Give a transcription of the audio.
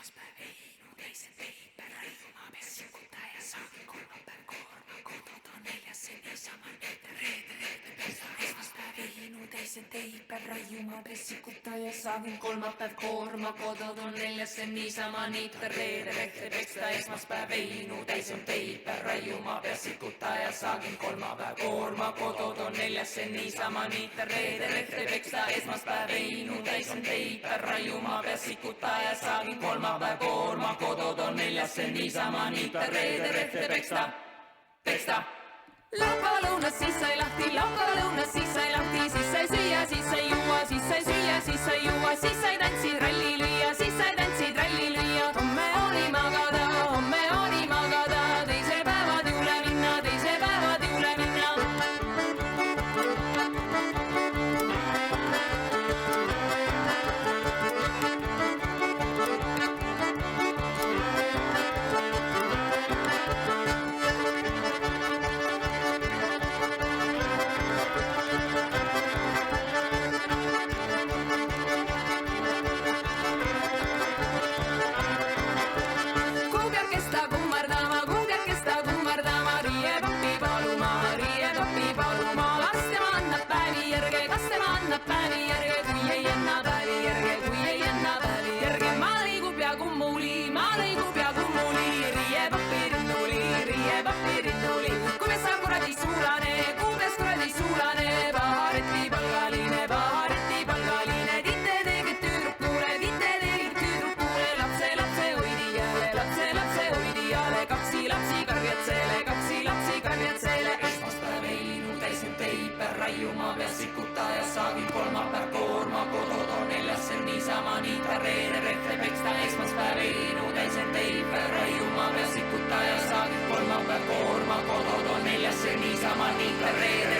esmaspäev Heinu teisel teipel raiuma pessikutaja saagin kolmapäev koorma kodud on neljas see niisama reede pesta esmaspäev Heinu teisel teipel raiuma pessikutaja saagin kolmapäev koorma kodud on neljas see niisama niita reede pesta esmaspäev Heinu teisel teipel raiuma pessikutaja saagin kolmapäev koorma kodud on neljas see niisama niita reede pesta esmaspäev Heinu teisel teipel raiuma pessikutaja saagin kolmapäev koorma kodud on neljas see niisama niita reede peksta laupäevalõunas siis sai lahti, laupäevalõunas siis sai lahti, siis sai süüa, siis sai juua, siis sai süüa, siis sai juua, siis sai tantsid ralli lüüa, siis sai tantsid ralli lüüa. Homme oli magada, teise päevad juule minna, teise päevad juule minna. Päevi järge, kui ei enna päevi järge, kui ei enna päevi järge. Maa liigub ja kummuli, maa liigub ja kummuli. Riie papirinnuli, kuumes sa kuradi suulane. Pahareti palgaline, titte tegid tüdrukule. Lapse hoidi jääle, kaksi lapsi karjad seele. Esmaspäev Heinu teisel teipel raiuma pessikutaja saagin kolmapäev koorma kodud on neljas see niisama niita reede peksta esmaspäev Heinu teisel teipel raiuma pessikutaja saagin kolmapäev koorma kodud on neljas see niisama niita reede